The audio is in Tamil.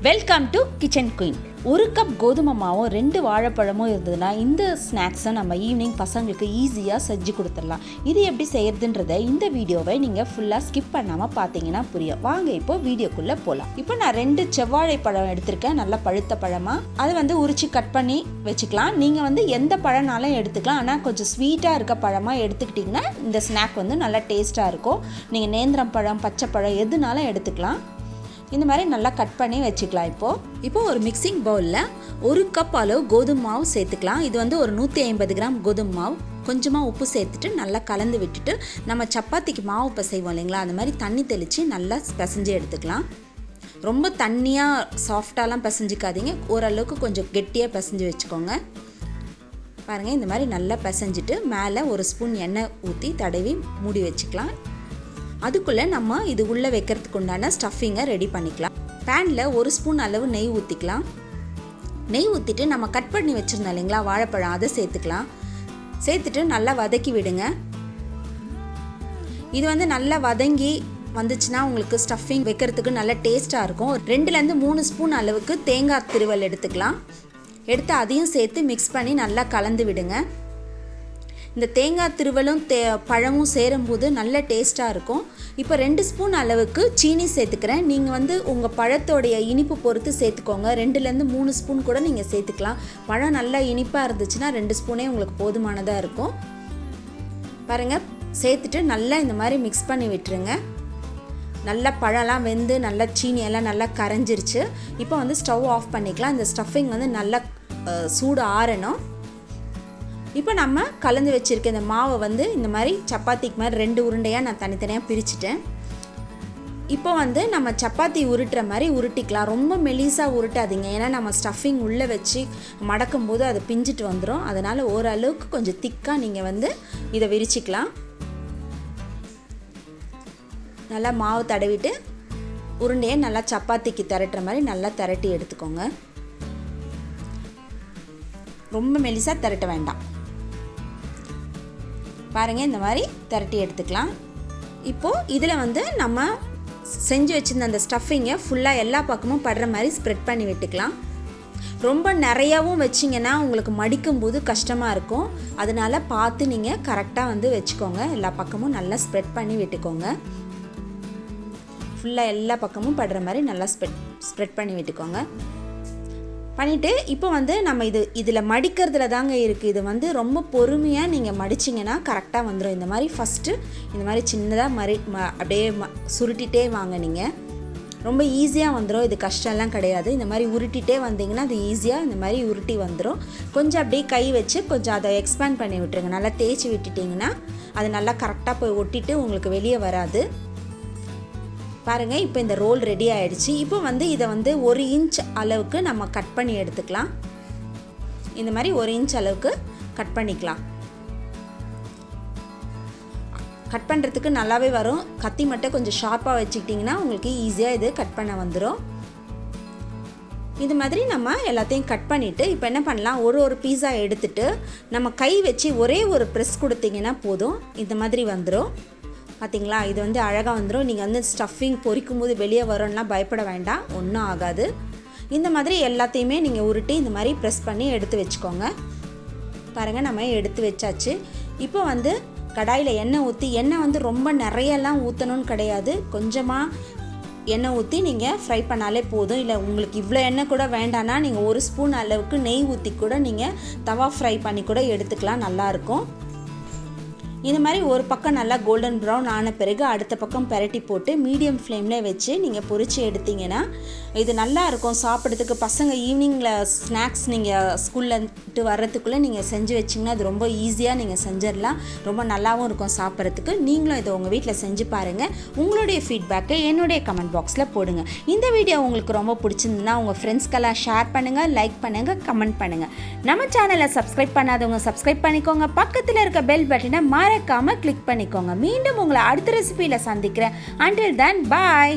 Welcome to kitchen queen. ஒரு கப் கோதுமை மாவும் 2 வாழைப்பழமும் இருந்ததுன்னா இந்த ஸ்நாக்ஸை நம்ம ஈவினிங் பசங்களுக்கு ஈஸியாக செஞ்சு கொடுத்துடலாம். இது எப்படி செய்யறதுன்றதை இந்த வீடியோவை நீங்கள் ஃபுல்லாக ஸ்கிப் பண்ணாமல் பார்த்தீங்கன்னா புரியும். வாங்க இப்போ வீடியோக்குள்ளே போகலாம். இப்போ நான் 2 செவ்வாழை பழம் எடுத்திருக்கேன், நல்லா பழுத்த பழமாக. அதை உரிச்சு கட் பண்ணி வச்சுக்கலாம். நீங்கள் எந்த பழம்னாலும் எடுத்துக்கலாம், ஆனால் கொஞ்சம் ஸ்வீட்டாக இருக்க பழமாக எடுத்துக்கிட்டிங்கன்னா இந்த ஸ்நாக் நல்லா டேஸ்ட்டாக இருக்கும். நீங்கள் நேந்திரம் பழம், பச்சை பழம் எதுனாலும் எடுத்துக்கலாம். இந்த மாதிரி நல்லா கட் பண்ணி வச்சுக்கலாம். இப்போ ஒரு மிக்சிங் பவுலில் 1 கப் அளவு கோதுமை மாவு சேர்த்துக்கலாம். இது ஒரு 150 கிராம் கோதுமை மாவு. கொஞ்சமாக உப்பு சேர்த்துட்டு நல்லா கலந்து விட்டுட்டு நம்ம சப்பாத்திக்கு மாவு பிசைவோம் இல்லைங்களா, அந்த மாதிரி தண்ணி தெளித்து நல்லா பிசைஞ்சு எடுத்துக்கலாம். ரொம்ப தண்ணியாக சாஃப்டாலாம் பிசைஞ்சிக்காதீங்க, ஓரளவுக்கு கொஞ்சம் கெட்டியாக பிசைஞ்சு வச்சுக்கோங்க. பாருங்கள், இந்த மாதிரி நல்லா பிசைஞ்சிட்டு மேலே 1 ஸ்பூன் எண்ணெய் ஊற்றி தடவி மூடி வச்சுக்கலாம். அதுக்குள்ளே நம்ம இது உள்ளே வைக்கிறதுக்கு உண்டான ஸ்டஃபிங்கை ரெடி பண்ணிக்கலாம். பேனில் 1 ஸ்பூன் அளவு நெய் ஊற்றிக்கலாம். நெய் ஊற்றிட்டு நம்ம கட் பண்ணி வச்சுருந்தோம் இல்லைங்களா வாழைப்பழம், அதை சேர்த்துக்கலாம். சேர்த்துட்டு நல்லா வதக்கி விடுங்க. இது நல்லா வதங்கி வந்துச்சுன்னா உங்களுக்கு ஸ்டஃபிங் வைக்கிறதுக்கு நல்ல டேஸ்ட்டாக இருக்கும். 2லேருந்து 3 ஸ்பூன் அளவுக்கு தேங்காய் திருவல் எடுத்துக்கலாம். எடுத்து அதையும் சேர்த்து மிக்ஸ் பண்ணி நல்லா கலந்து விடுங்க. இந்த தேங்காய் திருவலும் பழமும் சேரும்போது நல்ல டேஸ்ட்டாக இருக்கும். இப்போ 2 ஸ்பூன் அளவுக்கு சீனி சேர்த்துக்கிறேன். நீங்கள் உங்கள் பழத்தோடைய இனிப்பு பொறுத்து சேர்த்துக்கோங்க. 2லேருந்து 3 ஸ்பூன் கூட நீங்கள் சேர்த்துக்கலாம். பழம் நல்லா இனிப்பாக இருந்துச்சுன்னா 2 ஸ்பூனே உங்களுக்கு போதுமானதாக இருக்கும். பாருங்கள், சேர்த்துட்டு நல்லா இந்த மாதிரி மிக்ஸ் பண்ணி விட்டுருங்க. நல்லா பழம்லாம் வெந்து நல்லா சீனியெல்லாம் நல்லா கரைஞ்சிருச்சு. இப்போ ஸ்டவ் ஆஃப் பண்ணிக்கலாம். இந்த ஸ்டஃபிங் நல்லா சூடு ஆறணும். இப்போ நம்ம கலந்து வச்சுருக்க இந்த மாவை இந்த மாதிரி சப்பாத்திக்கு மாதிரி 2 உருண்டையாக நான் தனித்தனியாக பிரிச்சுட்டேன். இப்போ நம்ம சப்பாத்தி உருட்டுற மாதிரி உருட்டிக்கலாம். ரொம்ப மெலிசாக உருட்டாதீங்க, ஏன்னா நம்ம ஸ்டஃபிங் உள்ளே வச்சு மடக்கும் போது அது பிஞ்சிட்டு வந்துடும். அதனால் ஓரளவுக்கு கொஞ்சம் திக்காக நீங்கள் இதை விரிச்சிக்கலாம். நல்லா மாவு தடவிட்டு உருண்டையை நல்லா சப்பாத்திக்கு திரட்டுற மாதிரி நல்லா திரட்டி எடுத்துக்கோங்க. ரொம்ப மெலிசாக திரட்ட வேண்டாம். பாருங்கள், இந்த மாதிரி திரட்டி எடுத்துக்கலாம். இப்போது இதில் நம்ம செஞ்சு வச்சுருந்த அந்த ஸ்டஃபிங்கை ஃபுல்லாக எல்லா பக்கமும் படுற மாதிரி ஸ்ப்ரெட் பண்ணி விட்டுக்கலாம். ரொம்ப நிறையாவும் வச்சிங்கன்னா உங்களுக்கு மடிக்கும்போது கஷ்டமாக இருக்கும். அதனால் பார்த்து நீங்கள் கரெக்டாக வச்சுக்கோங்க. எல்லா பக்கமும் நல்லா ஸ்ப்ரெட் பண்ணி விட்டுக்கோங்க. ஃபுல்லாக எல்லா பக்கமும் படுற மாதிரி நல்லா ஸ்ப்ரெட் பண்ணி விட்டுக்கோங்க. பண்ணிவிட்டு இப்போ நம்ம இதில் மடிக்கிறதுல தாங்க இருக்குது. இது ரொம்ப பொறுமையாக நீங்கள் மடிச்சிங்கன்னா கரெக்டாக வந்துடும். இந்த மாதிரி ஃபஸ்ட்டு இந்த மாதிரி சின்னதாக அப்படியே சுருட்டிகிட்டே வாங்க. நீங்கள் ரொம்ப ஈஸியாக வந்துடும். இது கஷ்டம்லாம் கிடையாது. இந்த மாதிரி உருட்டிகிட்டே வந்தீங்கன்னா அது ஈஸியாக இந்த மாதிரி உருட்டி வந்துடும். கொஞ்சம் அப்படியே கை வச்சு கொஞ்சம் அதை எக்ஸ்பேண்ட் பண்ணி விட்டுருங்க. நல்லா தேய்ச்சி விட்டுட்டிங்கன்னா அது நல்லா கரெக்டாக போய் ஒட்டிட்டு உங்களுக்கு வெளியே வராது. பாருங்கள், இப்போ இந்த ரோல் ரெடி ஆகிடுச்சு. இப்போ இதை 1 இன்ச் அளவுக்கு நம்ம கட் பண்ணி எடுத்துக்கலாம். இந்த மாதிரி 1 இன்ச் அளவுக்கு கட் பண்ணிக்கலாம். கட் பண்ணுறதுக்கு நல்லாவே வரும். கத்தி மட்டும் கொஞ்சம் ஷார்ப்பாக வச்சுக்கிட்டிங்கன்னா உங்களுக்கு ஈஸியாக இது கட் பண்ண வந்துடும். இது மாதிரி நம்ம எல்லாத்தையும் கட் பண்ணிவிட்டு இப்போ என்ன பண்ணலாம், ஒரு பீஸா எடுத்துகிட்டு நம்ம கை வச்சு ஒரே ஒரு ப்ரெஸ் கொடுத்தீங்கன்னா போதும். இந்த மாதிரி வந்துடும். பார்த்திங்களா, இது அழகாக வந்துடும். நீங்கள் ஸ்டஃபிங் பொரிக்கும் போது வெளியே வரும்னா பயப்பட வேண்டாம், ஒன்றும் ஆகாது. இந்த மாதிரி எல்லாத்தையுமே நீங்கள் உருட்டி இந்த மாதிரி ப்ரெஸ் பண்ணி எடுத்து வச்சுக்கோங்க. பாருங்கள், நம்ம எடுத்து வச்சாச்சு. இப்போ கடாயில் எண்ணெய் ஊற்றி, எண்ணெய் ரொம்ப நிறையெல்லாம் ஊற்றணும்னு கிடையாது. கொஞ்சமாக எண்ணெய் ஊற்றி நீங்கள் ஃப்ரை பண்ணாலே போதும். இல்லை உங்களுக்கு இவ்வளோ எண்ணெய் கூட வேண்டான்னா நீங்கள் 1 ஸ்பூன் அளவுக்கு நெய் ஊற்றி கூட நீங்கள் தவா ஃப்ரை பண்ணி கூட எடுத்துக்கலாம், நல்லாயிருக்கும். இந்த மாதிரி ஒரு பக்கம் நல்லா கோல்டன் ப்ரௌன் ஆன பிறகு அடுத்த பக்கம் பெரட்டி போட்டு மீடியம் ஃப்ளேமில் வச்சு நீங்கள் பொரித்து எடுத்திங்கன்னா இது நல்லா இருக்கும் சாப்பிட்றதுக்கு. பசங்க ஈவினிங்கில் ஸ்நாக்ஸ் நீங்கள் ஸ்கூல்லேட்டு வர்றதுக்குள்ளே நீங்கள் செஞ்சு வச்சிங்கன்னா அது ரொம்ப ஈஸியாக நீங்கள் செஞ்சிடலாம். ரொம்ப நல்லாவும் இருக்கும் சாப்பிட்றதுக்கு. நீங்களும் இதை உங்கள் வீட்டில் செஞ்சு பாருங்கள். உங்களுடைய ஃபீட்பேக்கை என்னுடைய கமெண்ட் பாக்ஸில் போடுங்க. இந்த வீடியோ உங்களுக்கு ரொம்ப பிடிச்சிருந்துன்னா உங்கள் ஃப்ரெண்ட்ஸ்க்கெல்லாம் ஷேர் பண்ணுங்கள், லைக் பண்ணுங்கள், கமெண்ட் பண்ணுங்கள். நம்ம சேனலை சப்ஸ்கிரைப் பண்ணாதவங்க சப்ஸ்கிரைப் பண்ணிக்கோங்க. பக்கத்தில் இருக்க பெல் பட்டனை மறக்காமல் கிளிக் பண்ணிக்கோங்க. மீண்டும் உங்களை அடுத்த ரெசிபியில் சந்திக்கிறேன். Until then, bye.